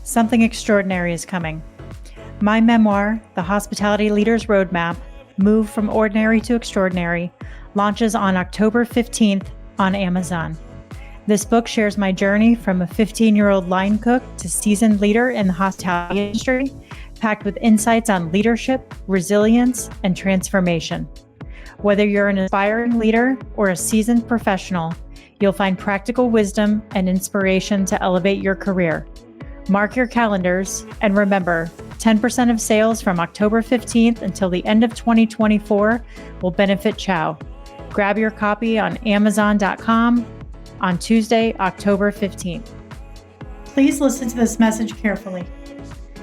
something extraordinary is coming. My memoir, The Hospitality Leader's Roadmap, Move from Ordinary to Extraordinary, launches on October 15th on Amazon. This book shares my journey from a 15-year-old line cook to seasoned leader in the hospitality industry, packed with insights on leadership, resilience, and transformation. Whether you're an aspiring leader or a seasoned professional, you'll find practical wisdom and inspiration to elevate your career. Mark your calendars, and remember, 10% of sales from October 15th until the end of 2024 will benefit Chow. Grab your copy on Amazon.com on Tuesday, October 15th. Please listen to this message carefully.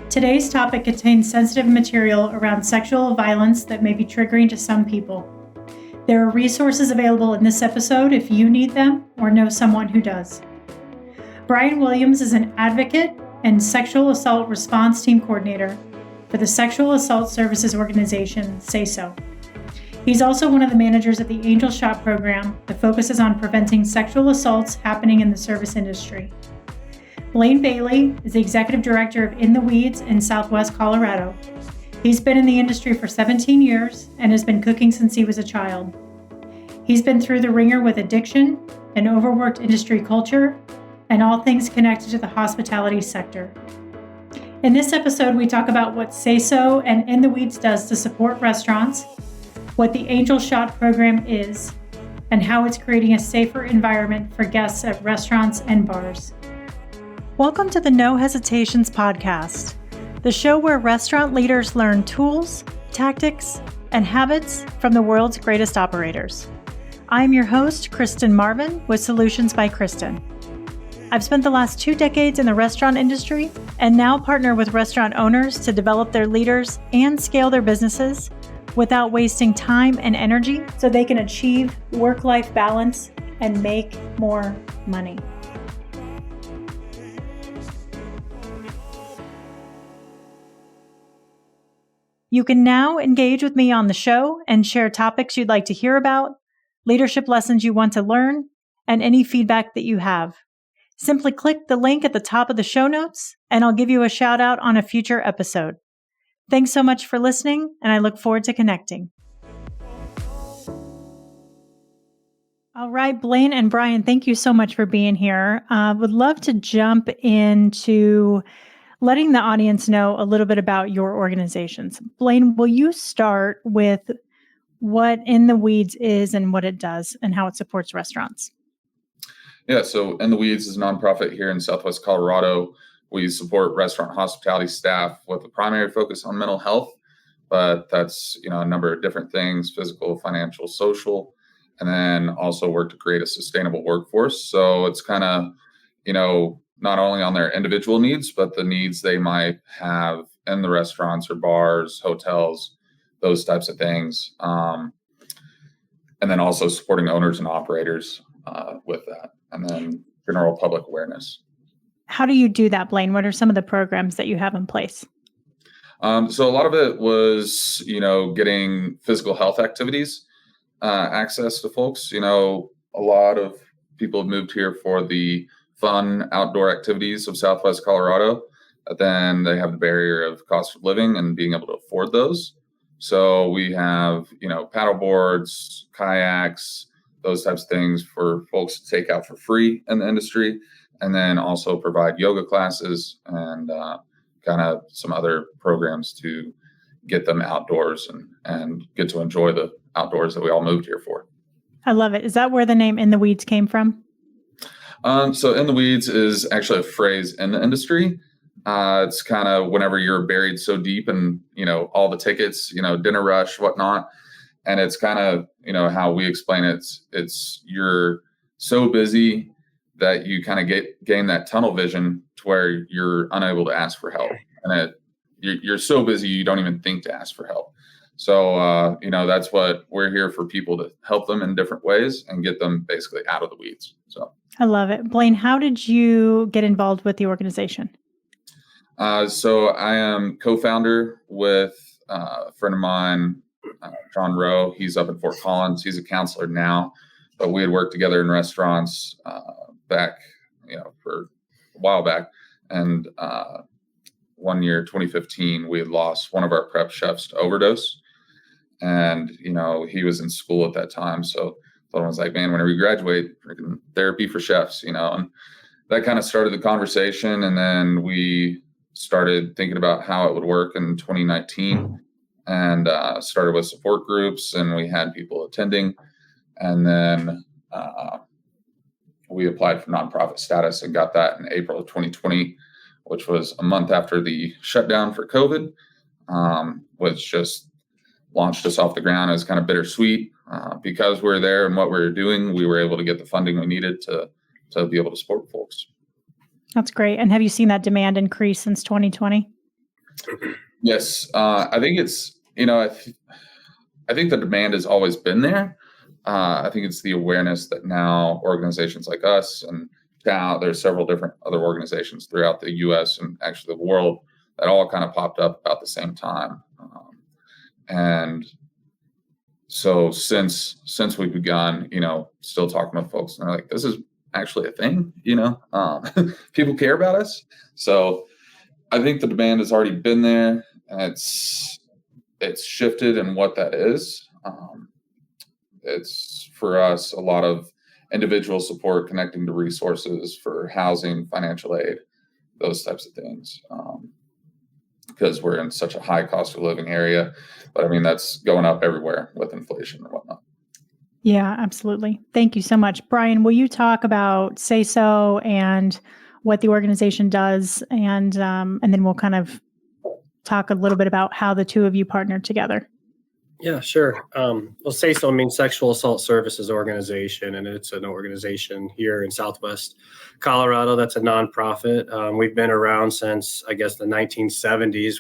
Today's topic contains sensitive material around sexual violence that may be triggering to some people. There are resources available in this episode if you need them or know someone who does. Brian Williams is an advocate and sexual assault response team coordinator for the Sexual Assault Services organization, Say So. He's also one of the managers of the Angel Shot program that focuses on preventing sexual assaults happening in the service industry. Blaine Bailey is the executive director of In the Weeds in Southwest Colorado. He's been in the industry for 17 years and has been cooking since he was a child. He's been through the ringer with addiction, an overworked industry culture, and all things connected to the hospitality sector. In this episode, we talk about what Say So and In the Weeds does to support restaurants, what the Angel Shot program is, and how it's creating a safer environment for guests at restaurants and bars. Welcome to the No Hesitations podcast, the show where restaurant leaders learn tools, tactics, and habits from the world's greatest operators. I am your host, Kristen Marvin, with Solutions by Kristen. I've spent the last 2 decades in the restaurant industry and now partner with restaurant owners to develop their leaders and scale their businesses without wasting time and energy so they can achieve work-life balance and make more money. You can now engage with me on the show and share topics you'd like to hear about, leadership lessons you want to learn, and any feedback that you have. Simply click the link at the top of the show notes, and I'll give you a shout out on a future episode. Thanks so much for listening, and I look forward to connecting. All right, Blaine and Brian, thank you so much for being here. Would love to jump into letting the audience know a little bit about your organizations. Blaine, will you start with what In the Weeds is and what it does and how it supports restaurants? Yeah, so In the Weeds is a nonprofit here in Southwest Colorado. We support restaurant hospitality staff with a primary focus on mental health, but that's, a number of different things: physical, financial, social, and then also work to create a sustainable workforce. So it's kind of, not only on their individual needs, but the needs they might have in the restaurants or bars, hotels, those types of things. And then also supporting owners and operators with that, and then general public awareness. How do you do that, Blaine? What are some of the programs that you have in place? So a lot of it was, getting physical health activities access to folks. A lot of people have moved here for the fun outdoor activities of Southwest Colorado. But then they have the barrier of cost of living and being able to afford those. So we have, paddle boards, kayaks, those types of things for folks to take out for free in the industry. And then also provide yoga classes and kind of some other programs to get them outdoors and get to enjoy the outdoors that we all moved here for. I love it. Is that where the name In the Weeds came from? So In the Weeds is actually a phrase in the industry. It's kind of whenever you're buried so deep in, all the tickets, dinner rush, whatnot. And it's kind of, how we explain it. It's you're so busy that you kind of gain that tunnel vision to where you're unable to ask for help. And you're so busy, you don't even think to ask for help. So, that's what we're here for, people to help them in different ways and get them basically out of the weeds. So I love it. Blaine, how did you get involved with the organization? So I am co-founder with a friend of mine, John Rowe. He's up in Fort Collins. He's a counselor now, but we had worked together in restaurants back, for a while back. And one year, 2015, we had lost one of our prep chefs to overdose. And, he was in school at that time. So someone was like, man, whenever you graduate, freaking therapy for chefs, and that kind of started the conversation. And then we started thinking about how it would work in 2019 and started with support groups, and we had people attending. And then we applied for nonprofit status and got that in April of 2020, which was a month after the shutdown for COVID, which just launched us off the ground. It was kind of bittersweet because we're there and what we were doing. We were able to get the funding we needed to be able to support folks. That's great. And have you seen that demand increase since 2020? Yes. I think it's, I think the demand has always been there. I think it's the awareness that now organizations like us, and now there's several different other organizations throughout the U.S. and actually the world that all kind of popped up about the same time. And so since we've begun, still talking with folks, and they're like, this is actually a thing, people care about us. So I think the demand has already been there, and it's shifted in what that is. It's for us a lot of individual support, connecting to resources for housing, financial aid, those types of things. Because we're in such a high cost of living area, but I mean, that's going up everywhere with inflation and whatnot. Yeah, absolutely. Thank you so much. Brian, will you talk about Say So and what the organization does? And then we'll kind of talk a little bit about how the two of you partnered together. Yeah, sure. Well, Say So means Sexual Assault Services Organization, and it's an organization here in Southwest Colorado that's a nonprofit. We've been around since, I guess, the 1970s.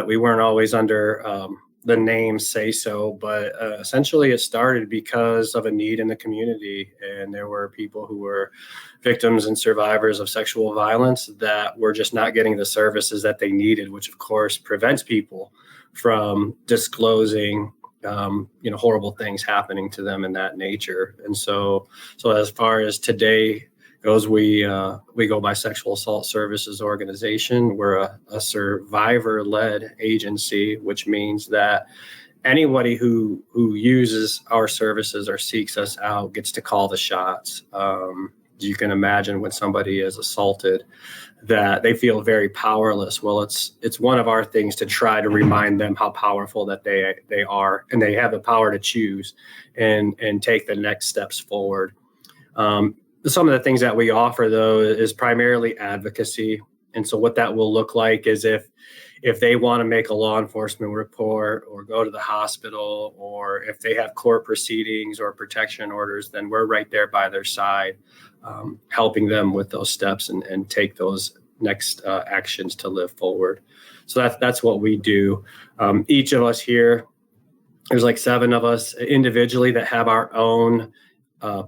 We weren't always under the name Say So, but essentially it started because of a need in the community, and there were people who were victims and survivors of sexual violence that were just not getting the services that they needed, which of course prevents people from disclosing, horrible things happening to them in that nature. And so as far as today goes, we go by Sexual Assault Services Organization. We're a survivor-led agency, which means that anybody who uses our services or seeks us out gets to call the shots. You can imagine when somebody is assaulted that they feel very powerless. Well, it's one of our things to try to remind them how powerful that they are, and they have the power to choose and take the next steps forward. Some of the things that we offer, though, is primarily advocacy. And so what that will look like is if they want to make a law enforcement report or go to the hospital, or if they have court proceedings or protection orders, then we're right there by their side, helping them with those steps and take those next actions to live forward. So that's what we do. Each of us here, there's like 7 of us individually that have our own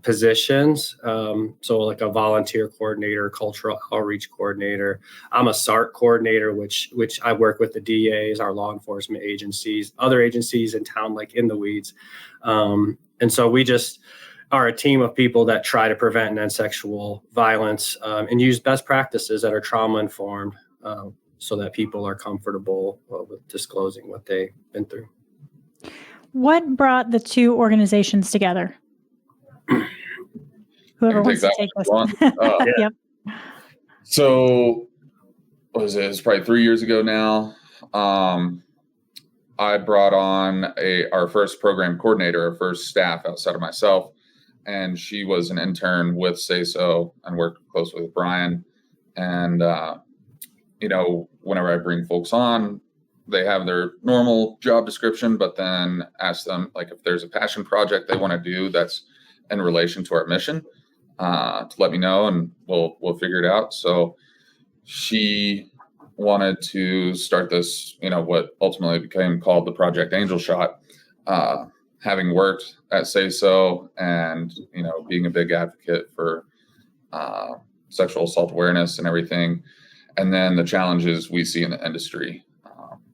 positions. So like a volunteer coordinator, cultural outreach coordinator. I'm a SART coordinator, which I work with the DAs, our law enforcement agencies, other agencies in town, like in the weeds. And so we just are a team of people that try to prevent and end sexual violence and use best practices that are trauma informed so that people are comfortable with disclosing what they've been through. What brought the two organizations together? Whoever wants to take this. Yep. So what was it? It's probably 3 years ago now. I brought on our first program coordinator, our first staff outside of myself, and she was an intern with Say So and worked closely with Brian. And whenever I bring folks on, they have their normal job description, but then ask them, like, if there's a passion project they want to do that's in relation to our mission, to let me know, and we'll figure it out. So she wanted to start this, what ultimately became called the Project Angel Shot, having worked at Say So and, being a big advocate for sexual assault awareness and everything. And then the challenges we see in the industry.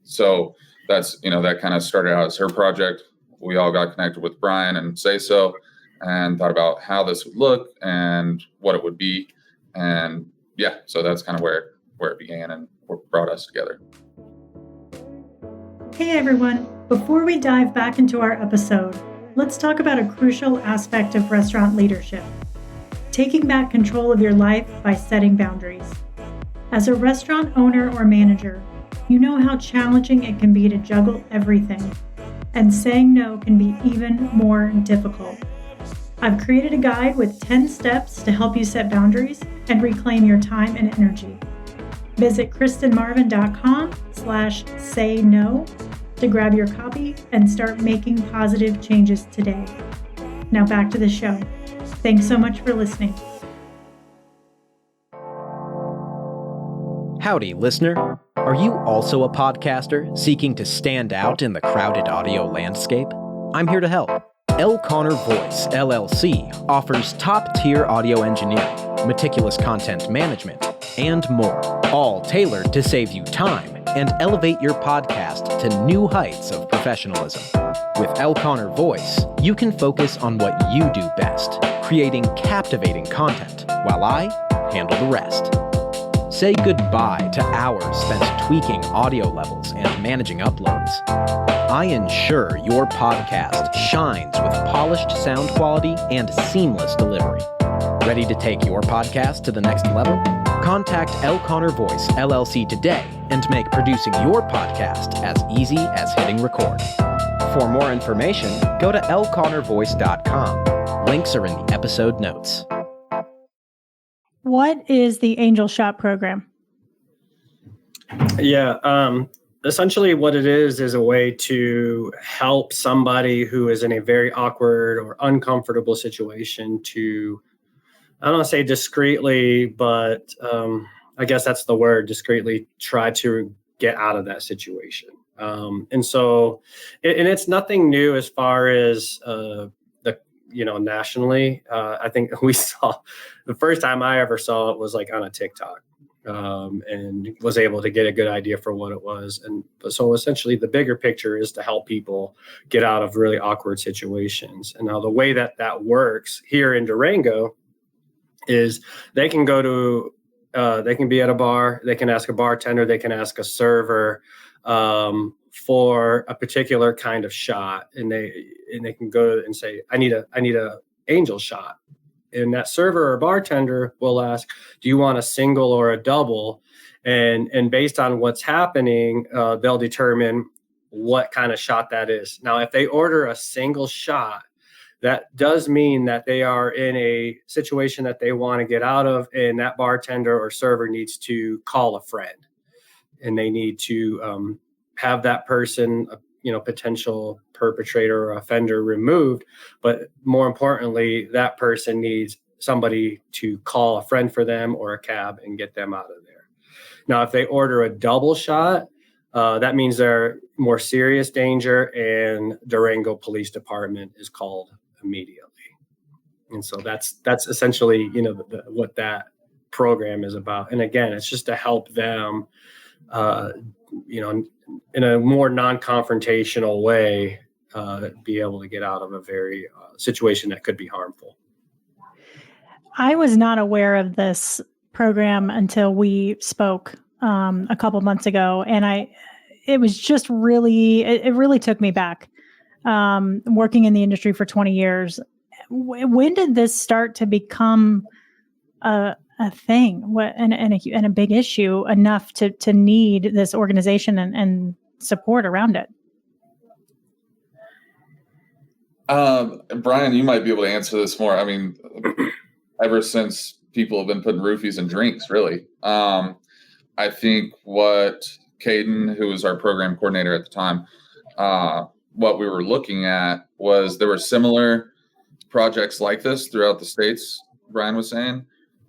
So that's, that kind of started out as her project. We all got connected with Brian and Say So and thought about how this would look and what it would be. And yeah, so that's kind of where it began and brought us together. Hey everyone, before we dive back into our episode, let's talk about a crucial aspect of restaurant leadership: taking back control of your life by setting boundaries. As a restaurant owner or manager, you know how challenging it can be to juggle everything, and saying no can be even more difficult. I've created a guide with 10 steps to help you set boundaries and reclaim your time and energy. Visit KristenMarvin.com/say-no to grab your copy and start making positive changes today. Now back to the show. Thanks so much for listening. Howdy, listener. Are you also a podcaster seeking to stand out in the crowded audio landscape? I'm here to help. LConnorvoice, LLC offers top-tier audio engineering, meticulous content management, and more, all tailored to save you time and elevate your podcast to new heights of professionalism. With LConnorvoice, you can focus on what you do best, creating captivating content, while I handle the rest. Say goodbye to hours spent tweaking audio levels and managing uploads. I ensure your podcast shines with polished sound quality and seamless delivery. Ready to take your podcast to the next level? Contact LConnorvoice LLC today and make producing your podcast as easy as hitting record. For more information, go to LConnorvoice.com. Links are in the episode notes. What is the Angel Shot program? Yeah, essentially what it is a way to help somebody who is in a very awkward or uncomfortable situation to, I don't want to say discreetly, but I guess that's the word, discreetly try to get out of that situation. And it's nothing new as far as nationally. I think we saw the first time I ever saw it was like on a TikTok, and was able to get a good idea for what it was. And so essentially the bigger picture is to help people get out of really awkward situations. And now the way that works here in Durango is they can go to, they can be at a bar, they can ask a bartender, they can ask a server, for a particular kind of shot, and they can go and say, I need a Angel shot. And that server or bartender will ask, do you want a single or a double? And based on what's happening, they'll determine what kind of shot that is. Now, if they order a single shot, that does mean that they are in a situation that they want to get out of, and that bartender or server needs to call a friend, and they need to have that person, potential perpetrator or offender removed. But more importantly, that person needs somebody to call a friend for them or a cab and get them out of there. Now, if they order a double shot, that means they're more serious danger, and Durango Police Department is called immediately. And so that's essentially, what that program is about. And again, it's just to help them, in a more non-confrontational way, be able to get out of a very situation that could be harmful. I was not aware of this program until we spoke a couple months ago, and it was just really, it really took me back. Working in the industry for 20 years, when did this start to become a thing and a big issue enough to need this organization and support around it? Brian, you might be able to answer this more. I mean, ever since people have been putting roofies in drinks, really. I think what Caden, who was our program coordinator at the time, what we were looking at was there were similar projects like this throughout the states, Brian was saying.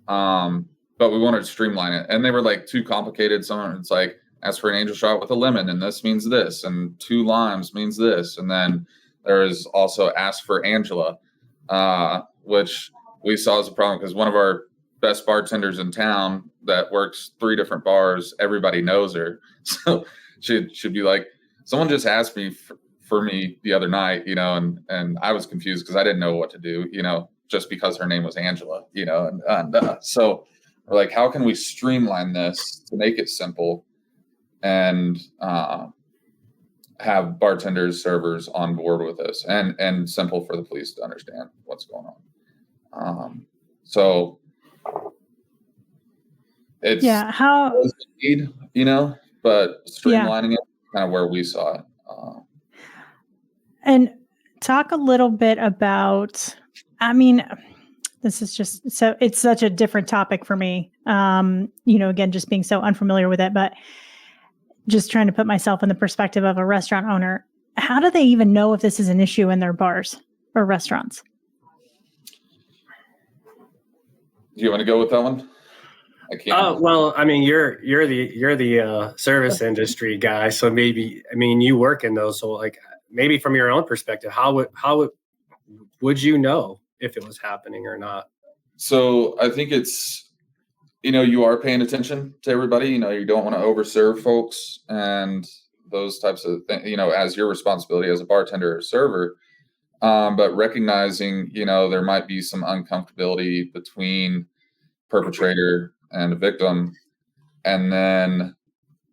But we wanted to streamline it, and they were like too complicated. Some it's like ask for an Angel shot with a lemon, and this means this, and 2 limes means this, and then there is also ask for Angela, which we saw as a problem because one of our best bartenders in town that works 3 different bars, everybody knows her, so she'd be like, someone just asked me for me the other night, and I was confused because I didn't know what to do, just because her name was Angela, and so we're like, how can we streamline this to make it simple and have bartenders, servers on board with this, and simple for the police to understand what's going on. So it's how need, but streamlining it kind of where we saw it. And talk a little bit about, this is just so it's such a different topic for me. Again, just being so unfamiliar with it, but just trying to put myself in the perspective of a restaurant owner. How do they even know if this is an issue in their bars or restaurants? Do you want to go with that one? I can't. Well, you're the service industry guy, so maybe you work in those. So like maybe from your own perspective, how would you know if it was happening or not? So I think it's, you are paying attention to everybody. You don't want to overserve folks and those types of things. As your responsibility as a bartender or server. But recognizing, there might be some uncomfortability between perpetrator and a victim. And then,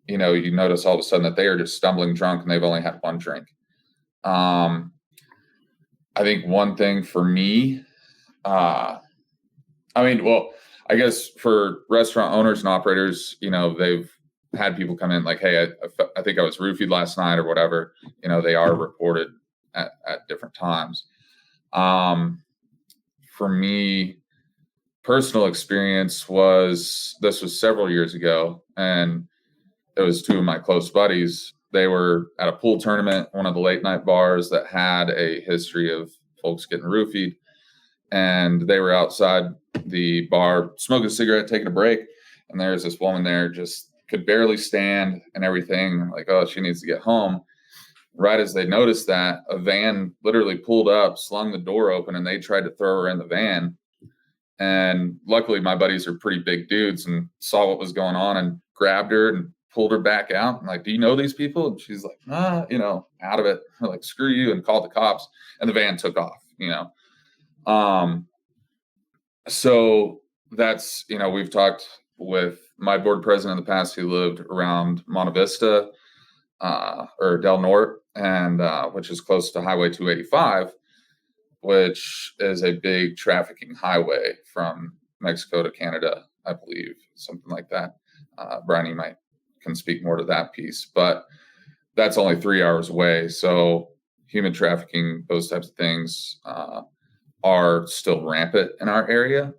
you notice all of a sudden that they are just stumbling drunk and they've only had one drink. I think one thing for me, I guess for restaurant owners and operators, they've had people come in like, hey, I think I was roofied last night or whatever. They are reported at different times. For me, personal experience was several years ago, and it was two of my close buddies. They were at a pool tournament, one of the late night bars that had a history of folks getting roofied, and they were outside the bar smoking a cigarette, taking a break, and there's this woman there just could barely stand and everything, like, oh, she needs to get home. Right as they noticed that, a van literally pulled up, slung the door open, and they tried to throw her in the van. And luckily my buddies are pretty big dudes and saw what was going on and grabbed her and pulled her back out. I'm like, do you know these people? And she's like, out of it. I'm like, screw you, and called the cops, and the van took off, So that's, we've talked with my board president in the past who lived around Monte Vista, or Del Norte, and which is close to Highway 285, which is a big trafficking highway from Mexico to Canada, I believe, something like that. Brian, can speak more to that piece, but that's only 3 hours away. So human trafficking, those types of things are still rampant in our area.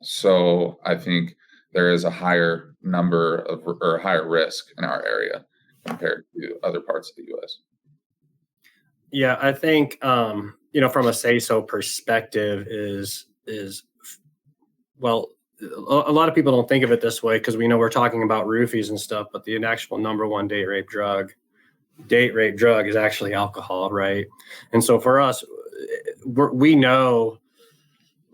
So I think there is a higher number of, or higher risk in our area compared to other parts of the U.S. Yeah, I think, from a say-so perspective is well, a lot of people don't think of it this way because we know we're talking about roofies and stuff, but the actual number one date rape drug is actually alcohol, right? And so for us, we know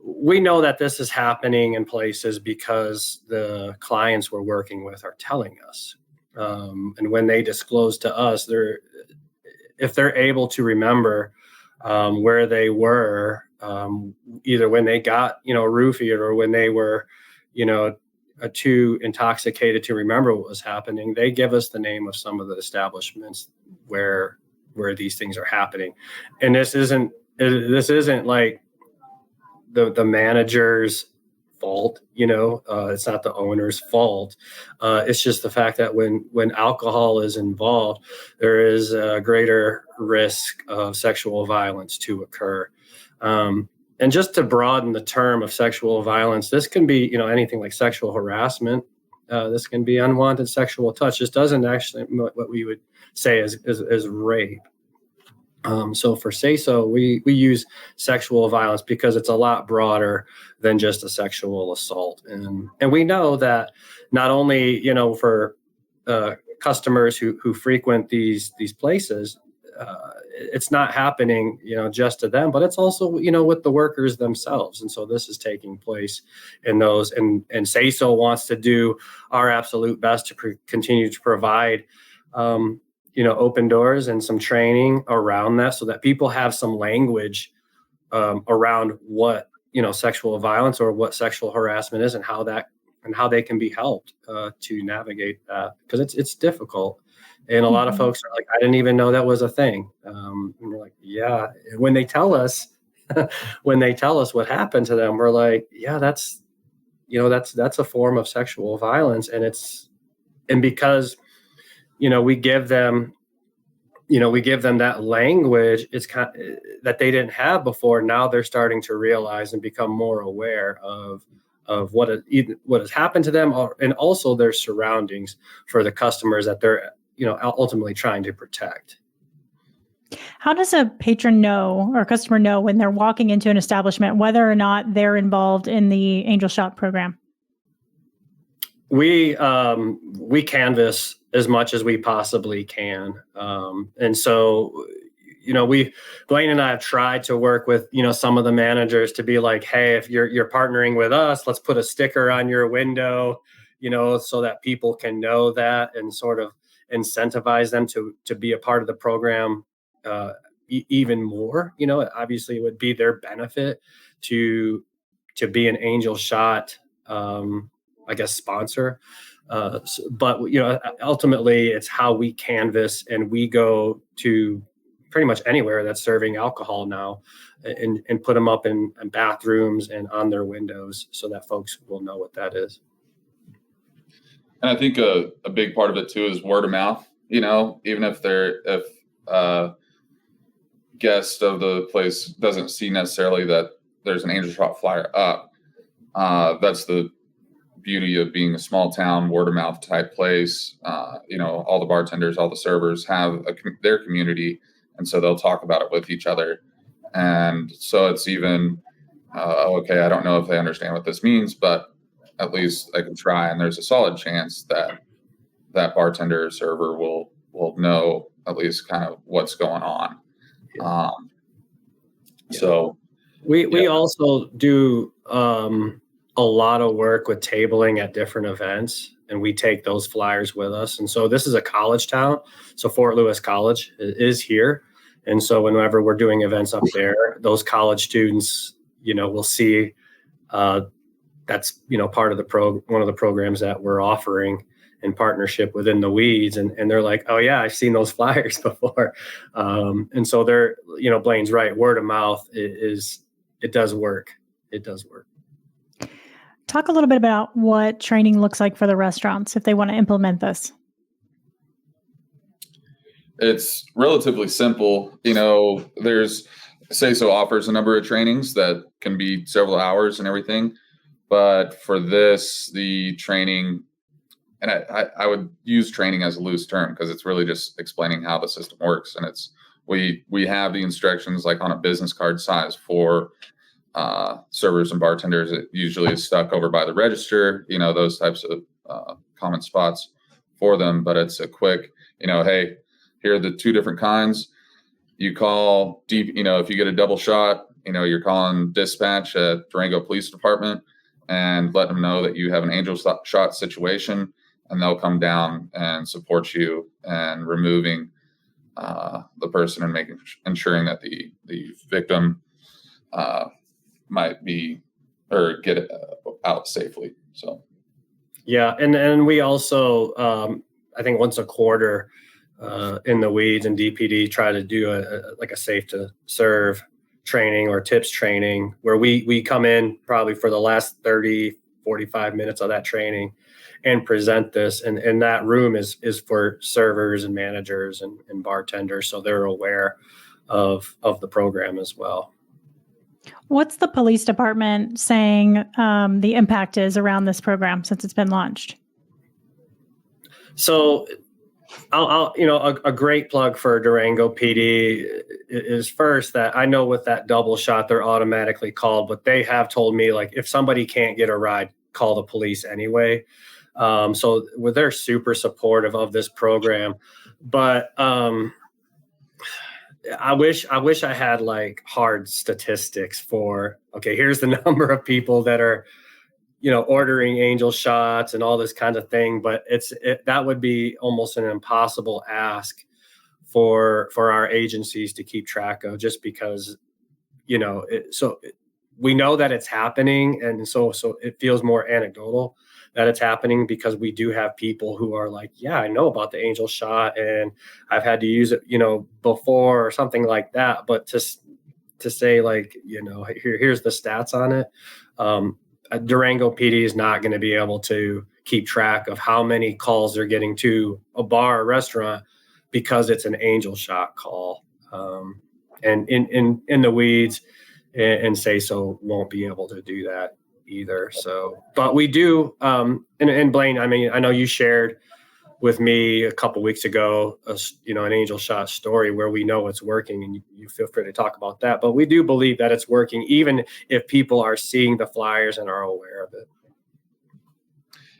that this is happening in places because the clients we're working with are telling us. And when they disclose to us, if they're able to remember where they were, either when they got, roofied or when they were, too intoxicated to remember what was happening, they give us the name of some of the establishments where these things are happening. And this isn't like the manager's fault, it's not the owner's fault. It's just the fact that when alcohol is involved, there is a greater risk of sexual violence to occur. And just to broaden the term of sexual violence, this can be, anything like sexual harassment. This can be unwanted sexual touch. This doesn't actually what we would say is rape. So for say-so, we use sexual violence because it's a lot broader than just a sexual assault. And we know that not only, for customers who frequent these places, it's not happening, just to them, but it's also, with the workers themselves. And so this is taking place in those, and say-so wants to do our absolute best to continue to provide, open doors and some training around that so that people have some language around what, sexual violence or what sexual harassment is and how that and how they can be helped to navigate that, because it's difficult. And a lot of folks are like, I didn't even know that was a thing. And we're like, yeah. When they tell us, what happened to them, we're like, yeah, that's a form of sexual violence. And because, we give them that language, it's that they didn't have before. Now they're starting to realize and become more aware of what has happened to them, and also their surroundings for the customers that they're ultimately trying to protect. How does a patron know or customer know when they're walking into an establishment whether or not they're involved in the Angel Shot program? We canvass as much as we possibly can, and so Blaine and I have tried to work with some of the managers to be like, hey, if you're partnering with us, let's put a sticker on your window, so that people can know that, and sort of incentivize them to be a part of the program even more. Obviously it would be their benefit to be an Angel Shot sponsor, but ultimately it's how we canvas, and we go to pretty much anywhere that's serving alcohol now, and put them up in bathrooms and on their windows so that folks will know what that is. And I think a big part of it too is word of mouth. Even if guest of the place doesn't see necessarily that there's an Angel Shot flyer up, that's the beauty of being a small town word of mouth type place. All the bartenders, all the servers have their community, and so they'll talk about it with each other. And so it's even okay, I don't know if they understand what this means, but at least I can try, and there's a solid chance that bartender or server will know at least kind of what's going on. So we also do a lot of work with tabling at different events, and we take those flyers with us. And so this is a college town, so Fort Lewis College is here, and so whenever we're doing events up there, those college students will see that's part of one of the programs that we're offering in partnership within the Weeds, and they're like, oh yeah, I've seen those flyers before. And so they're Blaine's right, word of mouth it does work. Talk a little bit about what training looks like for the restaurants if they want to implement this. It's relatively simple. There's Say-So offers a number of trainings that can be several hours and everything. But for this, the training, and I would use training as a loose term because it's really just explaining how the system works. And we have the instructions like on a business card size for servers and bartenders. It usually is stuck over by the register, those types of common spots for them. But it's a quick, hey, here are the two different kinds. You call deep, if you get a double shot, you're calling dispatch at Durango Police Department and let them know that you have an Angel Shot situation, and they'll come down and support you and removing the person and ensuring that the victim might be or get out safely. So, yeah, and we also I think once a quarter in the Weeds and DPD try to do a safe to serve training or tips training where we come in probably for the last 30-45 minutes of that training and present this, and that room is for servers and managers and bartenders, so they're aware of the program as well. What's the police department saying the impact is around this program since it's been launched? So I'll a great plug for Durango PD is first that I know with that double shot, they're automatically called, but they have told me, like, if somebody can't get a ride, call the police anyway. So they're super supportive of this program, but I wish I had like hard statistics for, okay, here's the number of people that are, ordering Angel Shots and all this kind of thing. But that would be almost an impossible ask for our agencies to keep track of, just because, we know that it's happening. And so it feels more anecdotal that it's happening, because we do have people who are like, yeah, I know about the Angel shot and I've had to use it, before or something like that. But to say like, here's the stats on it. Durango PD is not going to be able to keep track of how many calls they're getting to a bar or restaurant because it's an Angel shot call. And in the weeds and Say So won't be able to do that either. So, but we do, and Blaine, I mean, I know you shared with me a couple weeks ago, an Angel shot story where we know it's working, and you feel free to talk about that. But we do believe that it's working, even if people are seeing the flyers and are aware of it.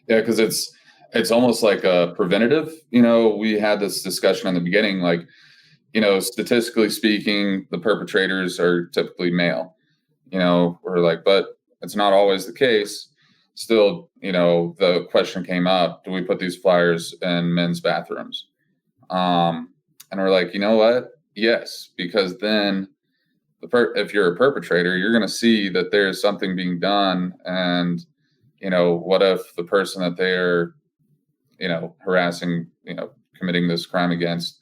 Yeah, because it's almost like a preventative. We had this discussion in the beginning, like, statistically speaking, the perpetrators are typically male. We're like, but it's not always the case. Still, the question came up, do we put these flyers in men's bathrooms? And we're like, you know what? Yes, because then if you're a perpetrator, you're going to see that there's something being done. And, what if the person that they're, harassing, committing this crime against,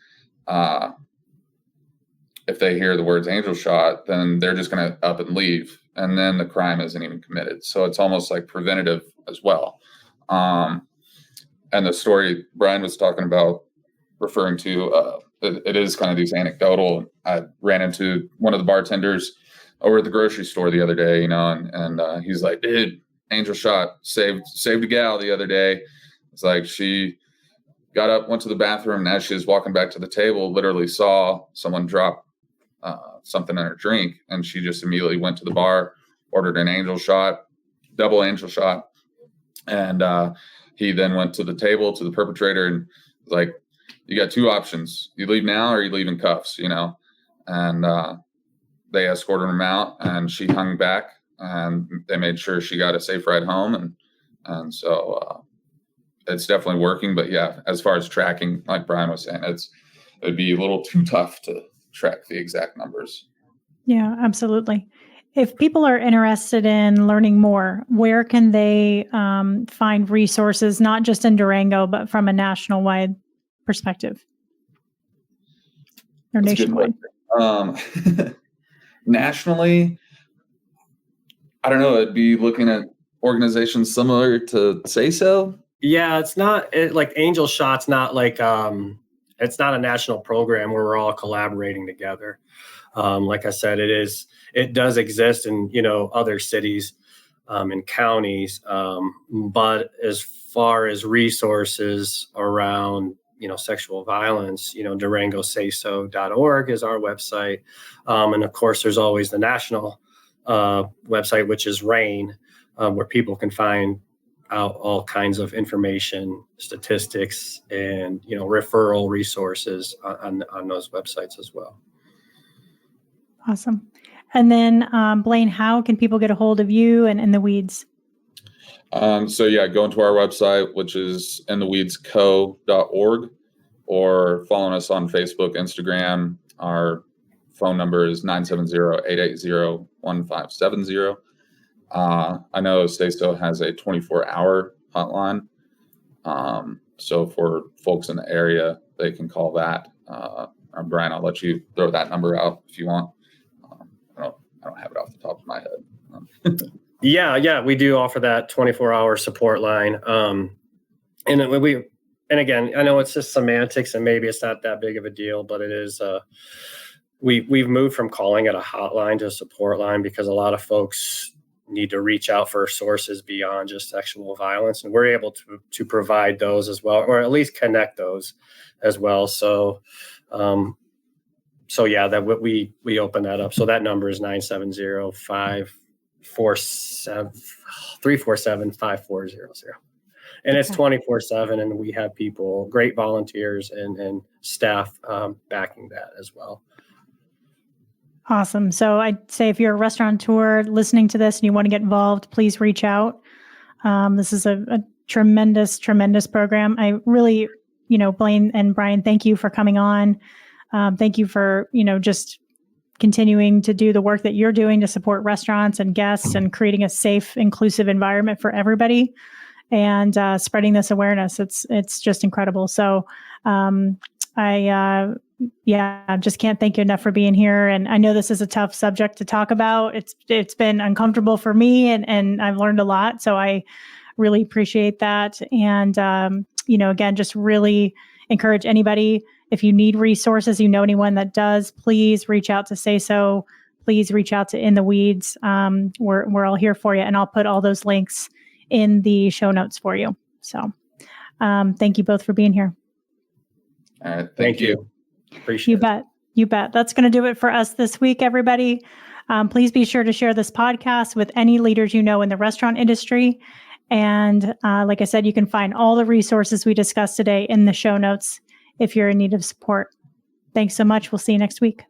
if they hear the words Angel shot, then they're just going to up and leave. And then the crime isn't even committed. So it's almost like preventative as well. And the story Brian was talking about, referring to, it is kind of these anecdotal. I ran into one of the bartenders over at the grocery store the other day, and he's like, dude, Angel shot saved a gal the other day. It's like she got up, went to the bathroom, and as she was walking back to the table, literally saw someone drop something in her drink, and she just immediately went to the bar, ordered an Angel shot, double Angel shot, and he then went to the table to the perpetrator and was like, you got two options: you leave now or you leave in cuffs, and they escorted him out, and she hung back, and they made sure she got a safe ride home, and so it's definitely working. But yeah, as far as tracking, like Brian was saying, it'd be a little too tough to track the exact numbers. Yeah, absolutely. If people are interested in learning more, where can they find resources, not just in Durango, but from a national-wide perspective or nationwide? Nationally, I don't know. It'd be looking at organizations similar to Say So. Yeah, it's not like Angel Shot's not like it's not a national program where we're all collaborating together. Like I said, it does exist in other cities and counties, but as far as resources around sexual violence, DurangoSaySo.org is our website, and of course there's always the national website, which is RAIN, where people can find out all kinds of information, statistics, and referral resources on those websites as well. Awesome. And then Blaine, how can people get a hold of you and In the Weeds? So yeah, go into our website, which is intheweedsco.org, or following us on Facebook, Instagram. Our phone number is 970-880-1570. I know Say So has a 24-hour hotline. So for folks in the area, they can call that. Brian, I'll let you throw that number out if you want. I don't have it off the top of my head. Yeah, we do offer that 24-hour support line. And again, I know it's just semantics and maybe it's not that big of a deal, but it is. We've moved from calling it a hotline to a support line because a lot of folks need to reach out for sources beyond just sexual violence, and we're able to provide those as well, or at least connect those as well. So yeah, that we open that up. So that number is 970-347-5400. And it's 24/7, and we have people, great volunteers and staff backing that as well. Awesome. So I'd say if you're a restaurateur listening to this and you want to get involved, please reach out. This is a tremendous, tremendous program. I really, Blaine and Brian, thank you for coming on. Thank you for, just continuing to do the work that you're doing to support restaurants and guests and creating a safe, inclusive environment for everybody and spreading this awareness. It's just incredible. So I just can't thank you enough for being here. And I know this is a tough subject to talk about. It's been uncomfortable for me, and I've learned a lot. So I really appreciate that. And, again, just really encourage anybody, if you need resources, you know anyone that does, please reach out to Say So. Please reach out to In the Weeds. We're all here for you. And I'll put all those links in the show notes for you. So thank you both for being here. All right. Thank you. Appreciate it. You bet. That's going to do it for us this week, everybody. Please be sure to share this podcast with any leaders you know in the restaurant industry. And like I said, you can find all the resources we discussed today in the show notes if you're in need of support. Thanks so much. We'll see you next week.